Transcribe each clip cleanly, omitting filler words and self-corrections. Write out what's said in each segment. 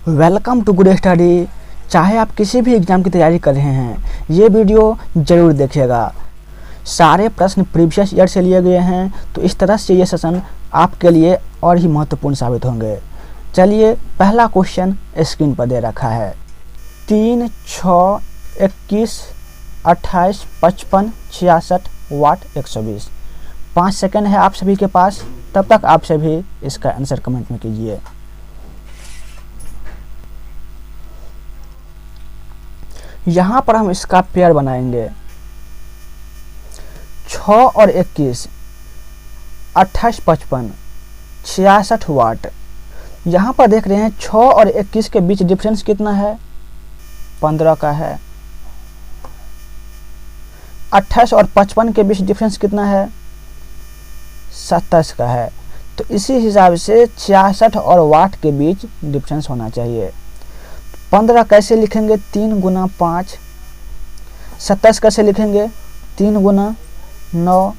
Welcome to good study. चाहे आप किसी भी एग्ज़ाम की तैयारी कर रहे हैं, ये वीडियो ज़रूर देखिएगा। सारे प्रश्न प्रीवियस ईयर से लिए गए हैं, तो इस तरह से ये सेशन आपके लिए और ही महत्वपूर्ण साबित होंगे। चलिए, पहला क्वेश्चन स्क्रीन पर दे रखा है। 3, 6, 21, 28, 55, 66 वाट 120। 5 सेकंड है आप सभी के पास, तब तक आप सभी इसका आंसर कमेंट में कीजिए। यहाँ पर हम इसका पेयर बनाएंगे। 6 और 21, 28, 55, 66 वाट। यहाँ पर देख रहे हैं 6 और 21 के बीच डिफरेंस कितना है? 15 का है। 28 और 55 के बीच डिफरेंस कितना है? 27 का है। तो इसी हिसाब से 66 और वाट के बीच डिफरेंस होना चाहिए। 15 कैसे लिखेंगे? 3 गुना 5। 27 कैसे लिखेंगे? 3 गुना 9।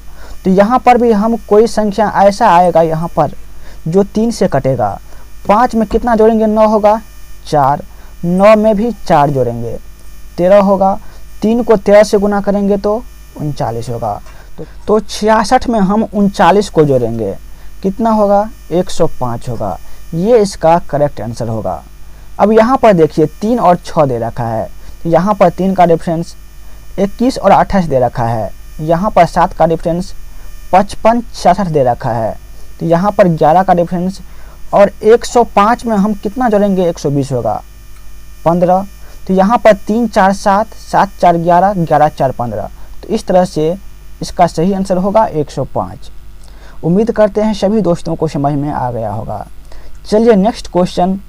तो यहाँ पर भी हम कोई संख्या ऐसा आएगा यहाँ पर जो 3 से कटेगा। 5 में कितना जोड़ेंगे? 9 होगा। 4, 9 में भी 4 जोड़ेंगे, 13 होगा। 3 को 13 से गुना करेंगे तो 39 होगा। तो 66 में हम 39 को जोड़ेंगे, कितना होगा? 105 होगा। ये इसका करेक्ट आंसर होगा। अब यहाँ पर देखिए 3 और 6 दे रखा है, तो यहाँ पर 3 का डिफरेंस। 21 और 28 दे रखा है, यहाँ पर 7 का डिफरेंस। 55, 66 दे रखा है, तो यहाँ पर 11 का डिफरेंस। और 105 में हम कितना जोड़ेंगे? 120 होगा। 15, तो यहाँ पर 3, 4, 7, 7, 4, 11, 11, 4, 15। तो इस तरह से इसका सही आंसर होगा 105। उम्मीद करते हैं सभी दोस्तों को समझ में आ गया होगा। चलिए, नेक्स्ट क्वेश्चन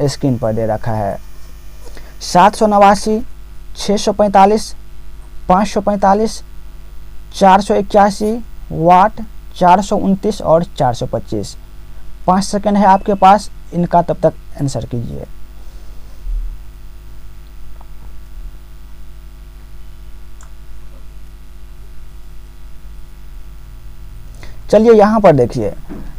स्क्रीन पर दे रखा है। 789, 645, 545, 481 वाट, 429 और 425। 5 सेकंड है आपके पास, इनका तब तक आंसर कीजिए। चलिए, यहाँ पर देखिए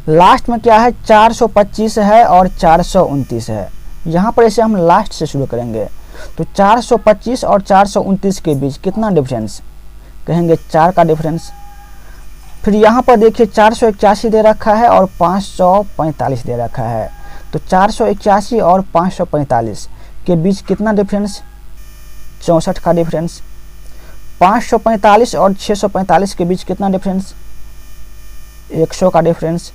लास्ट में क्या है? 425 है और 429 है। यहाँ पर इसे हम लास्ट से शुरू करेंगे। तो 425 और 429 के बीच कितना डिफरेंस? कहेंगे 4 का डिफरेंस। फिर यहाँ पर देखिए 481 दे रखा है और 545 दे रखा है। तो 481 और 545 के बीच कितना डिफरेंस? 64 का डिफरेंस। 545 और 645 के बीच कितना डिफरेंस? 100 का डिफरेंस।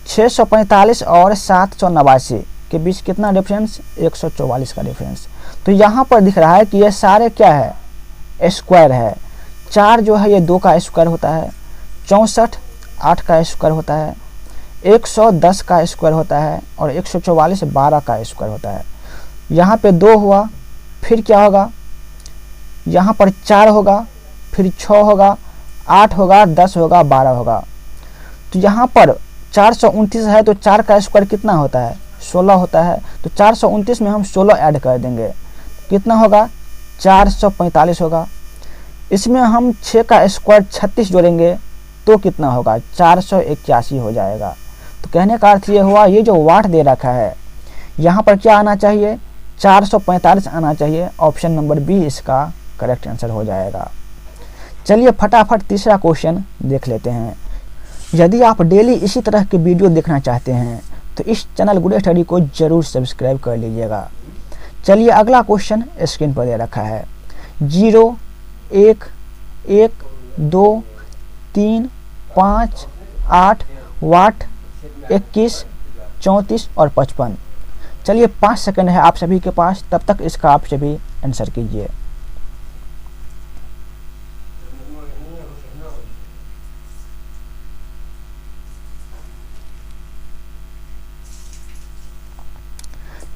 645 और 789 के बीच कितना डिफरेंस? 144 का डिफरेंस। तो यहाँ पर दिख रहा है कि ये सारे क्या है? स्क्वायर है। 4 जो है ये 2 का स्क्वायर होता है। 64 8 का स्क्वायर होता है। 110 का स्क्वायर होता है और 144 12 का स्क्वायर होता है। यहाँ पे 2 हुआ, फिर क्या होगा? यहाँ पर 4 होगा, फिर 6 होगा, 8 होगा, 10 होगा, 12 होगा। तो यहाँ पर 429 है, तो 4 का स्क्वायर कितना होता है? 16 होता है। तो 429 में हम 16 ऐड कर देंगे, कितना होगा? 445 होगा। इसमें हम 6 का स्क्वायर 36 जोड़ेंगे तो कितना होगा? 481 हो जाएगा। तो कहने का अर्थ ये हुआ, ये जो वाट दे रखा है यहाँ पर क्या आना चाहिए? 445 आना चाहिए। ऑप्शन नंबर बी इसका करेक्ट आंसर हो जाएगा। चलिए, फटाफट तीसरा क्वेश्चन देख लेते हैं। यदि आप डेली इसी तरह के वीडियो देखना चाहते हैं तो इस चैनल गुड स्टडी को जरूर सब्सक्राइब कर लीजिएगा। चलिए, अगला क्वेश्चन स्क्रीन पर दे रखा है। 0, 1, 1, 2, 3, 5, 8 वाट, 21, 34 और 55। चलिए, 5 सेकंड है आप सभी के पास, तब तक इसका आप सभी आंसर कीजिए।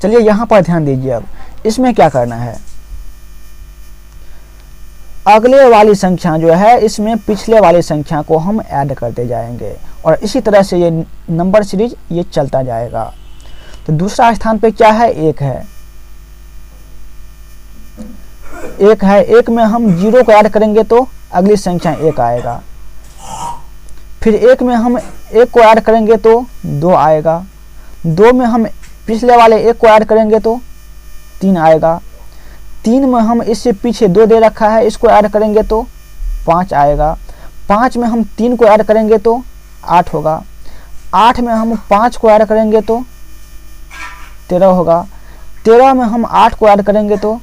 चलिए, यहाँ पर ध्यान दीजिए। अब इसमें क्या करना है? अगले वाली संख्या जो है, इसमें पिछले वाली संख्या को हम ऐड करते जाएंगे और इसी तरह से ये नंबर सीरीज ये चलता जाएगा। तो दूसरा स्थान पे क्या है? 1 है। 1 है। 1 में हम 0 को ऐड करेंगे तो अगली संख्या 1 आएगा। फिर 1 में हम 1 को ऐड करेंगे तो 2 आएगा। 2 में हम पिछले वाले 1 को ऐड करेंगे तो 3 आएगा। 3 में हम इससे पीछे 2 दे रखा है, इसको ऐड करेंगे तो 5 आएगा। 5 में हम 3 को ऐड करेंगे तो 8 होगा। 8 में हम 5 को ऐड करेंगे तो 13 होगा। 13 में हम 8 को ऐड करेंगे तो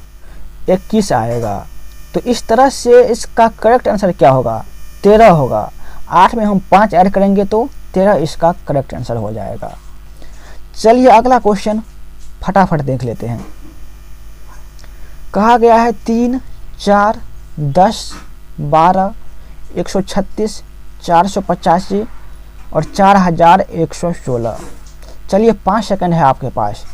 21 आएगा। तो इस तरह से इसका करेक्ट आंसर क्या होगा? 13 होगा। 8 में हम 5 ऐड करेंगे तो 13 इसका करेक्ट आंसर हो जाएगा। चलिए अगला क्वेश्चन फटाफट देख लेते हैं। कहा गया है 3, 4, 10, 12, 136, 485 और 4116। चलिए 5 सेकंड है आपके पास।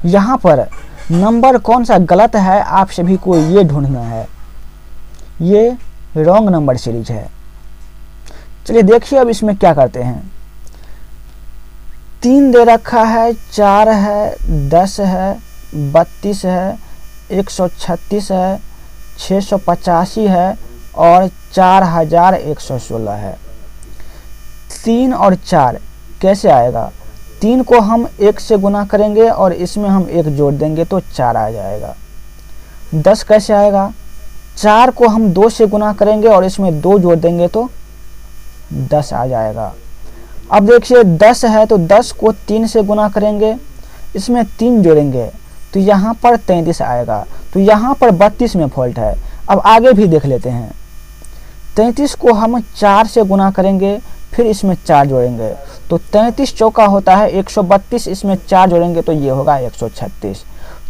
यहाँ पर नंबर कौन सा गलत है आप सभी को ये ढूंढना है। ये रॉन्ग नंबर सीरीज है। चलिए देखिए अब इसमें क्या करते हैं। 3 दे रखा है, 4 है, 10 है, 32 है, 136 है, 685 है और 4116 है। 3 और 4 कैसे आएगा? 3 को हम 1 से गुना करेंगे और इसमें हम 1 जोड़ देंगे तो 4 आ जाएगा। 10 कैसे आएगा? 4 को हम 2 से गुना करेंगे और इसमें 2 जोड़ देंगे तो 10 आ जाएगा। अब देखिए 10 है तो 10 को 3 से गुना करेंगे, इसमें 3 जोड़ेंगे तो यहाँ पर 33 आएगा। तो यहाँ पर 32 में फॉल्ट है। अब आगे भी देख लेते हैं। 33 को हम 4 से गुना करेंगे, फिर इसमें 4 जोड़ेंगे तो 33 चौका होता है 132, इसमें 4 जोड़ेंगे तो ये होगा 136।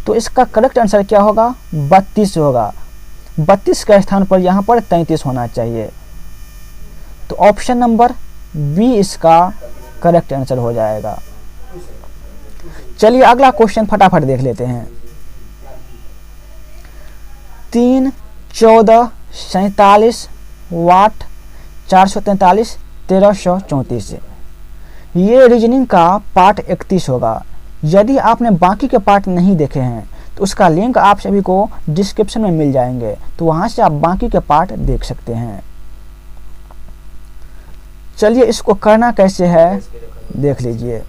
तो इसका करेक्ट आंसर क्या होगा? 32 होगा। 32 के स्थान पर यहाँ पर 33 होना चाहिए। तो ऑप्शन नंबर बी इसका करेक्ट आंसर हो जाएगा। चलिए अगला क्वेश्चन फटाफट देख लेते हैं। 3, 14, 47 वाट 443 1334। ये रीजनिंग का पार्ट 31 होगा। यदि आपने बाकी के पार्ट नहीं देखे हैं तो उसका लिंक आप सभी को डिस्क्रिप्शन में मिल जाएंगे, तो वहां से आप बाकी के पार्ट देख सकते हैं। चलिए इसको करना कैसे है देख लीजिए।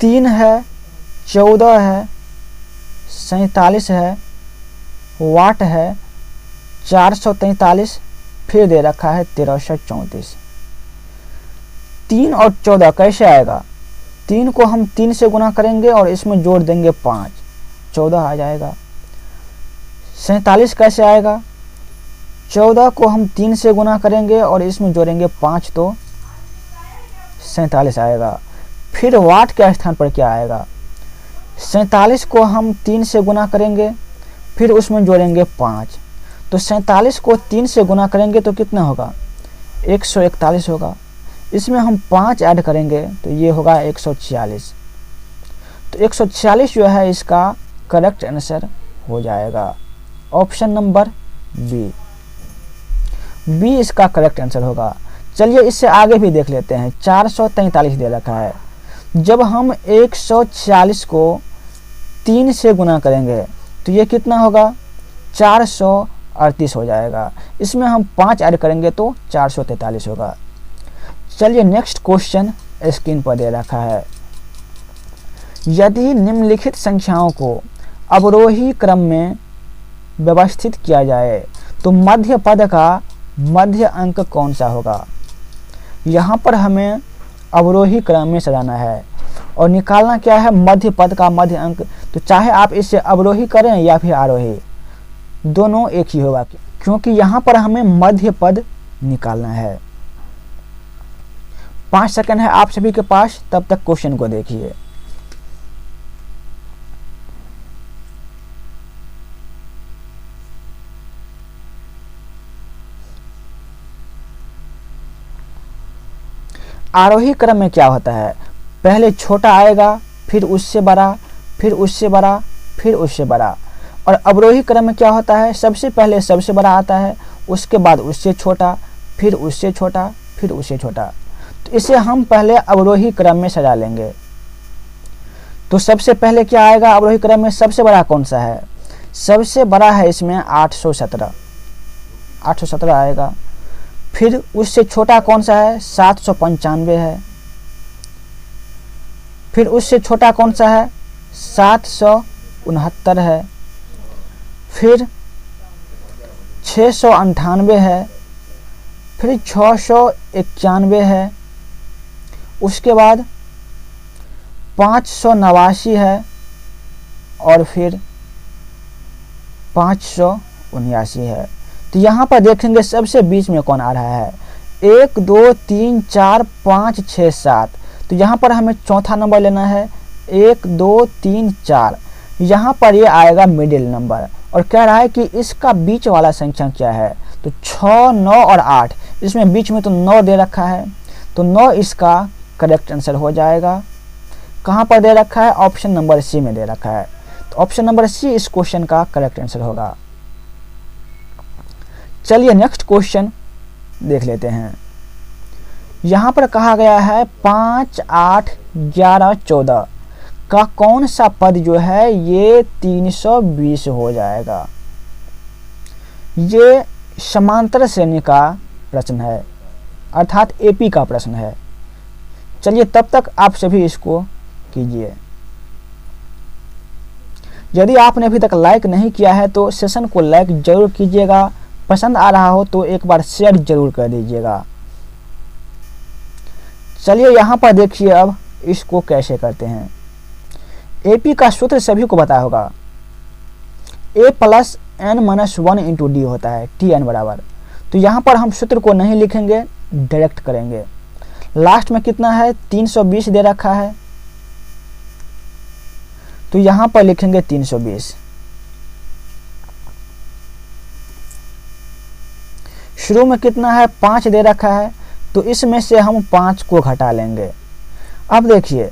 तीन है, 14 है, 47 है, वाट है, 443, फिर दे रखा है 1334। 3 और 14 कैसे आएगा? 3 को हम 3 से गुना करेंगे और इसमें जोड़ देंगे 5, 14 आ जाएगा। 47 कैसे आएगा? 14 को हम 3 से गुना करेंगे और इसमें जोड़ेंगे 5 तो 47 आएगा। फिर वाट के स्थान पर क्या आएगा? 47 को हम 3 से गुना करेंगे, फिर उसमें जोड़ेंगे 5, तो 47 को 3 से गुना करेंगे तो कितना होगा? 141 होगा। इसमें हम 5 ऐड करेंगे तो ये होगा 146। तो 146 जो है इसका करेक्ट आंसर हो जाएगा। ऑप्शन नंबर बी, बी इसका करेक्ट आंसर होगा। चलिए इससे आगे भी देख लेते हैं। 443 दे रखा है। जब हम 146 को 3 से गुना करेंगे तो ये कितना होगा? 438 हो जाएगा। इसमें हम 5 ऐड करेंगे तो 443 होगा। चलिए नेक्स्ट क्वेश्चन स्क्रीन पर दे रखा है। यदि निम्नलिखित संख्याओं को अवरोही क्रम में व्यवस्थित किया जाए तो मध्य पद का मध्य अंक कौन सा होगा? यहाँ पर हमें अवरोही क्रम में सजाना है और निकालना क्या है? मध्य पद का मध्य अंक। तो चाहे आप इसे अवरोही करें या फिर आरोही, दोनों एक ही होगा, क्योंकि यहाँ पर हमें मध्य पद निकालना है। 5 सेकंड है आप सभी के पास, तब तक क्वेश्चन को देखिए। आरोही क्रम में क्या होता है? पहले छोटा आएगा, फिर उससे बड़ा, फिर उससे बड़ा, फिर उससे बड़ा। और अवरोही क्रम में क्या होता है? सबसे पहले सबसे बड़ा आता है, उसके बाद उससे छोटा, फिर उससे छोटा, फिर उससे छोटा। तो इसे हम पहले अवरोही क्रम में सजा लेंगे। तो सबसे पहले क्या आएगा अवरोही क्रम में, सबसे बड़ा कौन सा है, सबसे बड़ा है इसमें 817 आएगा। फिर उससे छोटा कौन सा है, 795 है। फिर उससे छोटा कौन सा है, 769 है। फिर 698 है। फिर 691 है। उसके बाद 589 है। और फिर 579 है। तो यहाँ पर देखेंगे सबसे बीच में कौन आ रहा है, 1 2 3 4 5 6 7। तो यहाँ पर हमें चौथा नंबर लेना है, 1 2 3 4। यहाँ पर ये आएगा मिडिल नंबर और कह रहा है कि इसका बीच वाला संख्या क्या है। तो 6 9 और 8, इसमें बीच में तो 9 दे रखा है, तो 9 इसका करेक्ट आंसर हो जाएगा। कहाँ पर दे रखा है, ऑप्शन नंबर सी में दे रखा है। तो ऑप्शन नंबर सी इस क्वेश्चन का करेक्ट आंसर होगा। चलिए नेक्स्ट क्वेश्चन देख लेते हैं। यहाँ पर कहा गया है 5 8 11 14 का कौन सा पद जो है ये 320 हो जाएगा। ये समांतर श्रेणी का प्रश्न है, अर्थात एपी का प्रश्न है। चलिए तब तक आप सभी इसको कीजिए। यदि आपने अभी तक लाइक नहीं किया है तो सेशन को लाइक जरूर कीजिएगा, पसंद आ रहा हो तो एक बार शेयर जरूर कर दीजिएगा। चलिए यहाँ पर देखिए अब इसको कैसे करते हैं। एपी का सूत्र सभी को पता होगा, a + n-1 इंटू डी होता है, tn बराबर। तो यहाँ पर हम सूत्र को नहीं लिखेंगे, डायरेक्ट करेंगे। लास्ट में कितना है, 320 दे रखा है, तो यहाँ पर लिखेंगे 320। शुरू में कितना है, 5 दे रखा है, तो इसमें से हम 5 को घटा लेंगे। अब देखिए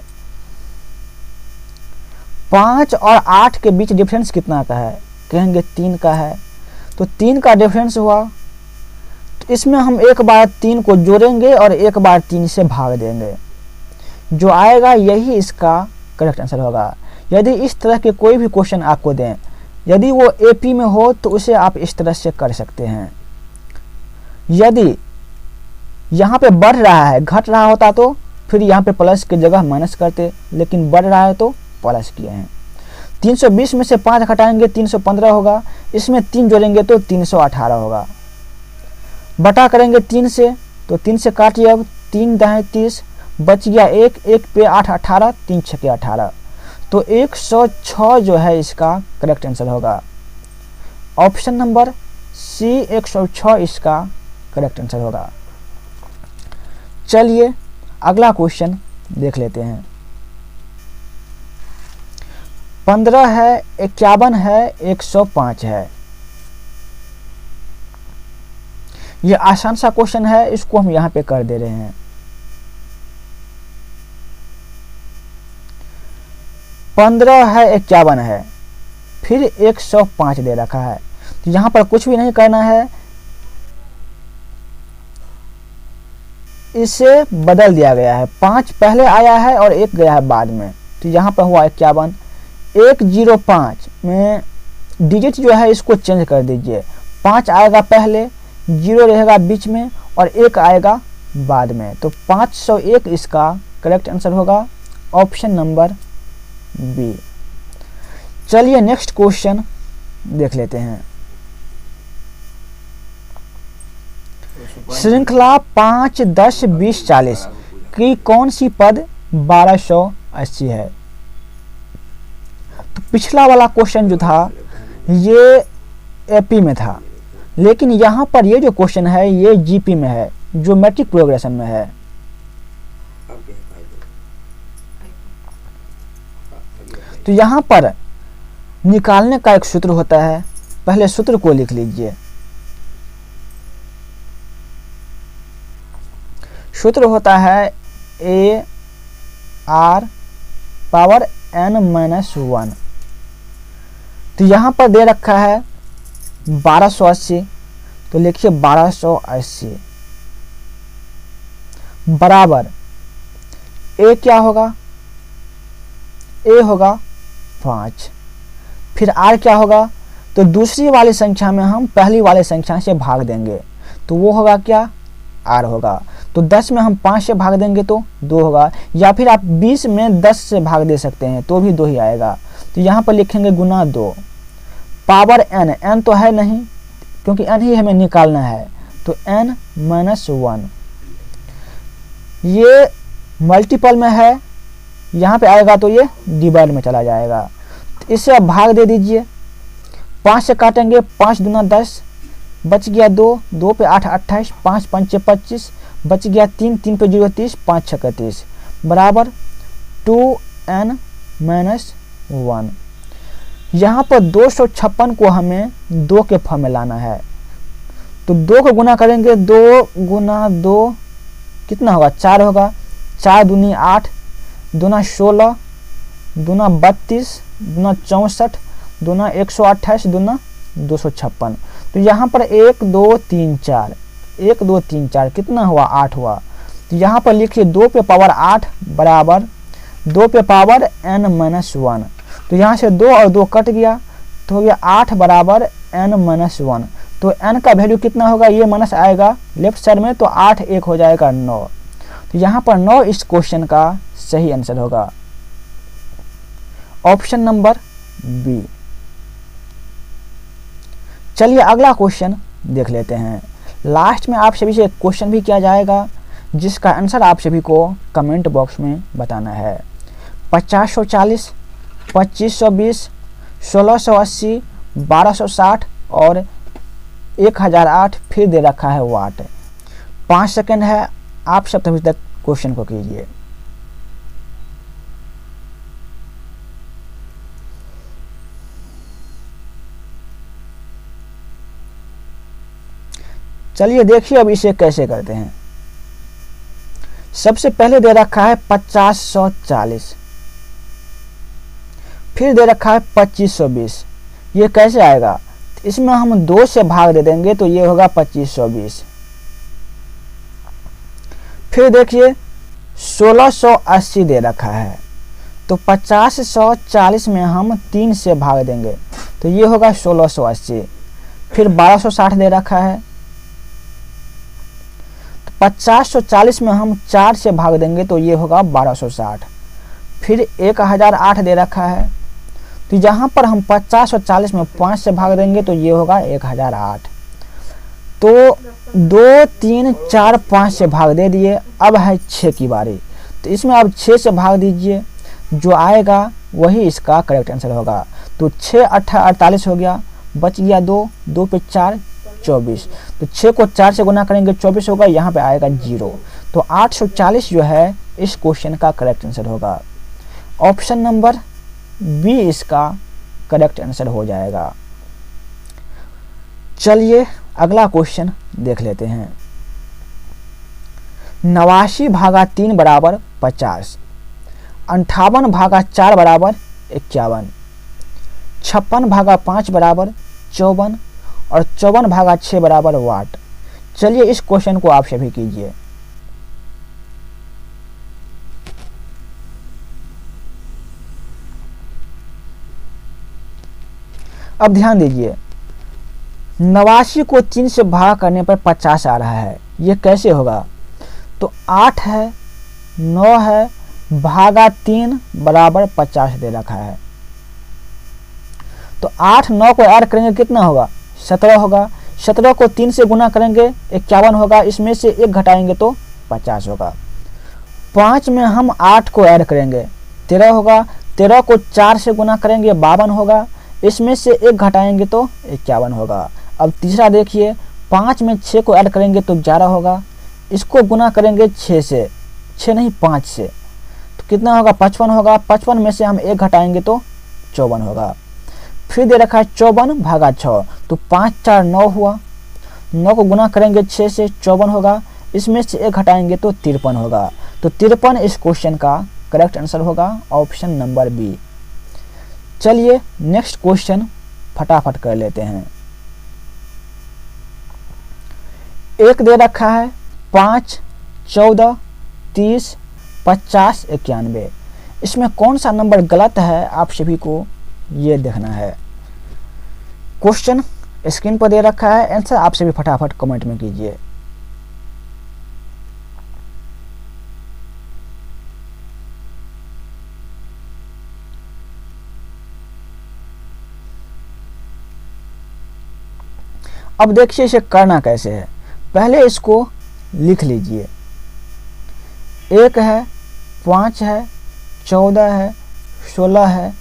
5 और 8 के बीच डिफरेंस कितना का है, कहेंगे 3 का है, तो 3 का डिफरेंस हुआ। तो इसमें हम एक बार 3 को जोड़ेंगे और एक बार 3 से भाग देंगे, जो आएगा यही इसका करेक्ट आंसर होगा। यदि इस तरह के कोई भी क्वेश्चन आपको दें, यदि वो एपी में हो तो उसे आप इस तरह से कर सकते हैं। यदि यहाँ पे बढ़ रहा है, घट रहा होता तो फिर यहाँ पे प्लस की जगह माइनस करते, लेकिन बढ़ रहा है तो प्लस किए हैं। 320 में से 5 घटाएंगे 315 होगा, इसमें 3 जोड़ेंगे तो 318 होगा। बटा करेंगे 3 से, तो 3 से काटिए, अब 3 दाएं 30, बच गया 1, 1 पे 8 18, 3 छके 18, तो 106 जो है इसका करेक्ट आंसर होगा। ऑप्शन नंबर सी 106 इसका करेक्ट आंसर होगा। चलिए अगला क्वेश्चन देख लेते हैं। 15 है, 51 है, 105 है। ये आसान सा क्वेश्चन है, इसको हम यहां पे कर दे रहे हैं। 15 है, 51 है, फिर 105 दे रखा है, तो यहां पर कुछ भी नहीं करना है, इसे बदल दिया गया है। 5 पहले आया है और 1 गया है बाद में, तो यहाँ पर हुआ 51। 105 में डिजिट जो है इसको चेंज कर दीजिए, 5 आएगा पहले, 0 रहेगा बीच में और 1 आएगा बाद में, तो 501 इसका करेक्ट आंसर होगा। Option number B. चलिए नेक्स्ट क्वेश्चन देख लेते हैं। श्रृंखला 5 10 20 40 की कौन सी पद 1280 है। तो पिछला वाला क्वेश्चन जो था ये एपी में था, लेकिन यहाँ पर ये जो क्वेश्चन है ये जीपी में है, ज्योमेट्रिक प्रोग्रेशन में है। तो यहाँ पर निकालने का एक सूत्र होता है, पहले सूत्र को लिख लीजिए। सूत्र होता है a r पावर n-1। तो यहाँ पर दे रखा है 1280, तो लिखिए 1280। बराबर ए क्या होगा, ए होगा 5। फिर आर क्या होगा, तो दूसरी वाली संख्या में हम पहली वाली संख्या से भाग देंगे तो वो होगा क्या, आर होगा। तो 10 में हम 5 से भाग देंगे तो 2 होगा, या फिर आप 20 में 10 से भाग दे सकते हैं तो भी 2 ही आएगा। तो यहाँ पर लिखेंगे गुना 2 पावर n, n तो है नहीं क्योंकि n ही हमें निकालना है, तो n - 1 ये मल्टीपल में है, यहाँ पे आएगा तो ये डिवाइड में चला जाएगा। तो इससे आप भाग दे दीजिए, 5 से काटेंगे, 5 दूना 10, बच गया 2, 2 पे 8 28, 5 5 25, बच गया 3, 3 पे 0 30, 5 6 30 बराबर 2n - 1। यहाँ पर 256 को हमें 2 के फॉर्म में लाना है, तो 2 को गुना करेंगे, 2 गुना 2 कितना होगा, 4 होगा, 4 दूनी 8, दूना 16, दूना 32, दूना 64, दूना 128, दूना 256। तो यहाँ पर 1 2 3 4, 1 2 3 4 कितना हुआ, 8 हुआ। तो यहाँ पर लिखिए 2 पे पावर 8 बराबर 2 पे पावर n - 1। तो यहाँ से 2 और 2 कट गया तो हो गया 8 बराबर n - 1। तो n का वैल्यू कितना होगा, ये माइनस आएगा लेफ्ट साइड में, तो 8 1 हो जाएगा 9। तो यहाँ पर 9 इस क्वेश्चन का सही आंसर होगा, ऑप्शन नंबर बी। चलिए अगला क्वेश्चन देख लेते हैं। लास्ट में आप सभी से एक क्वेश्चन भी किया जाएगा जिसका आंसर आप सभी को कमेंट बॉक्स में बताना है। 5040, 2520, 1680, 1260 और 1008 फिर दे रखा है वाट। 5 सेकंड है, आप सब तभी तक क्वेश्चन को कीजिए। चलिए देखिए अब इसे कैसे करते हैं। सबसे पहले दे रखा है 5040, फिर दे रखा है 2520। ये कैसे आएगा, इसमें हम 2 से भाग दे देंगे तो ये होगा 2520। फिर देखिए 1680 दे रखा है, तो 5040 में हम 3 से भाग देंगे तो ये होगा 1680। फिर 1260 दे रखा है, 5040 में हम 4 से भाग देंगे तो ये होगा 1260। फिर 1008 दे रखा है, तो यहाँ पर हम 5040 में 5 से भाग देंगे तो ये होगा 1008। तो 2 3 4 5 से भाग दे दिए, अब है 6 की बारी। तो इसमें अब 6 से भाग दीजिए, जो आएगा वही इसका करेक्ट आंसर होगा। तो 6 8 48 हो गया, बच गया 2, 2 पे 4 24। तो 6 को 4 से गुना करेंगे 24 होगा, यहाँ पे आएगा 0। तो 840 जो है इस क्वेश्चन का करेक्ट आंसर होगा, ऑप्शन नंबर बी इसका करेक्ट आंसर हो जाएगा। चलिए अगला क्वेश्चन देख लेते हैं। 89 भागा 3 बराबर 50, 58 भागा 4 बराबर 51, 56 भागा 5 बराबर 54 और 54 भागा 6 बराबर वाट। चलिए इस क्वेश्चन को आप सभी कीजिए। अब ध्यान दीजिए, 89 को 3 से भाग करने पर 50 आ रहा है, ये कैसे होगा। तो 8 है, 9 है, भागा 3 बराबर 50 दे रखा है। तो 8 9 को ऐड करेंगे कितना होगा, 17 होगा। 17 को 3 से गुना करेंगे 51 होगा, इसमें से 1 घटाएंगे तो 50 होगा। 5 में हम 8 को ऐड करेंगे 13 होगा। 13 को 4 से गुना करेंगे 52 होगा, इसमें से 1 घटाएंगे तो 51 होगा। अब तीसरा देखिए, 5 में 6 को ऐड करेंगे तो 11 होगा, इसको गुना करेंगे 6 से, 6 नहीं 5 से, तो कितना होगा 55 होगा। 55 में से हम 1 घटाएंगे तो 54 होगा। फिर दे रखा है 54 भागा 6, तो 5 4 9 हुआ, 9 को गुना करेंगे 6 से, 54 होगा, इसमें से 1 घटाएंगे तो 53 होगा। तो 53 इस क्वेश्चन का करेक्ट आंसर होगा, ऑप्शन नंबर बी। चलिए नेक्स्ट क्वेश्चन फटाफट कर लेते हैं। एक दे रखा है 5 14 30, 50, 91। इसमें कौन सा नंबर गलत है आप सभी को ये देखना है। क्वेश्चन स्क्रीन पर दे रखा है, आंसर आप सभी फटाफट कमेंट में कीजिए। अब देखिए इसे करना कैसे है। पहले इसको लिख लीजिए। 1 है, 5 है, 14 है, 16 है,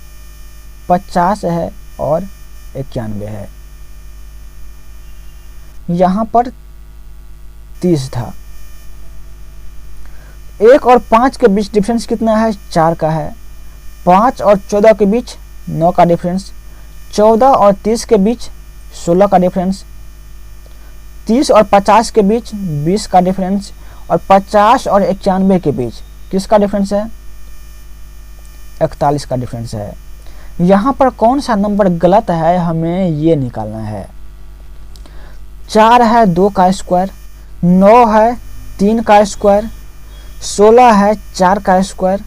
50 है और 91 है। यहाँ पर 30 था। 1 और 5 के बीच डिफरेंस कितना है? 4 का है। 5 और 14 के बीच 9 का डिफरेंस। 14 और 30 के बीच 16 का डिफरेंस। 30 और 50 के बीच 20 का डिफरेंस। और 50 और 91 के बीच किसका डिफरेंस है? 41 का डिफरेंस है। यहाँ पर कौन सा नंबर गलत है हमें ये निकालना है। 4 है 2 का स्क्वायर, 9 है 3 का स्क्वायर, 16 है 4 का स्क्वायर,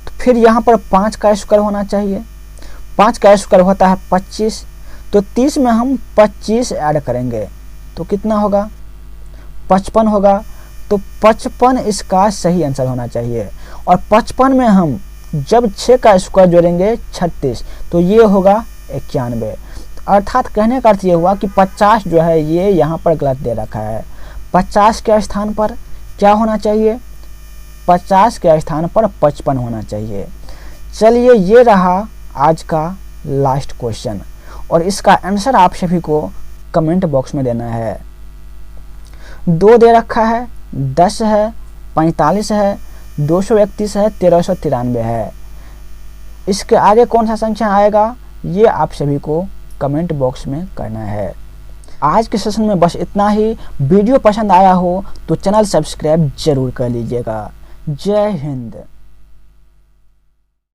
तो फिर यहाँ पर 5 का स्क्वायर होना चाहिए। 5 का स्क्वायर होता है 25, तो 30 में हम 25 ऐड करेंगे तो कितना होगा? 55 होगा। तो 55 इसका सही आंसर होना चाहिए। और 55 में हम जब 6 का स्क्वायर जोड़ेंगे 36, तो ये होगा 91। अर्थात कहने का अर्थ ये हुआ कि 50 जो है ये यहाँ पर गलत दे रखा है। 50 के स्थान पर क्या होना चाहिए? 50 के स्थान पर 55 होना चाहिए। चलिए ये रहा आज का लास्ट क्वेश्चन और इसका आंसर आप सभी को कमेंट बॉक्स में देना है। 2 दे रखा है, 10 है, 45 है, 231 है, 1393 है। इसके आगे कौन सा संख्या आएगा ये आप सभी को कमेंट बॉक्स में करना है। आज के सेशन में बस इतना ही। वीडियो पसंद आया हो तो चैनल सब्सक्राइब जरूर कर लीजिएगा। जय हिंद।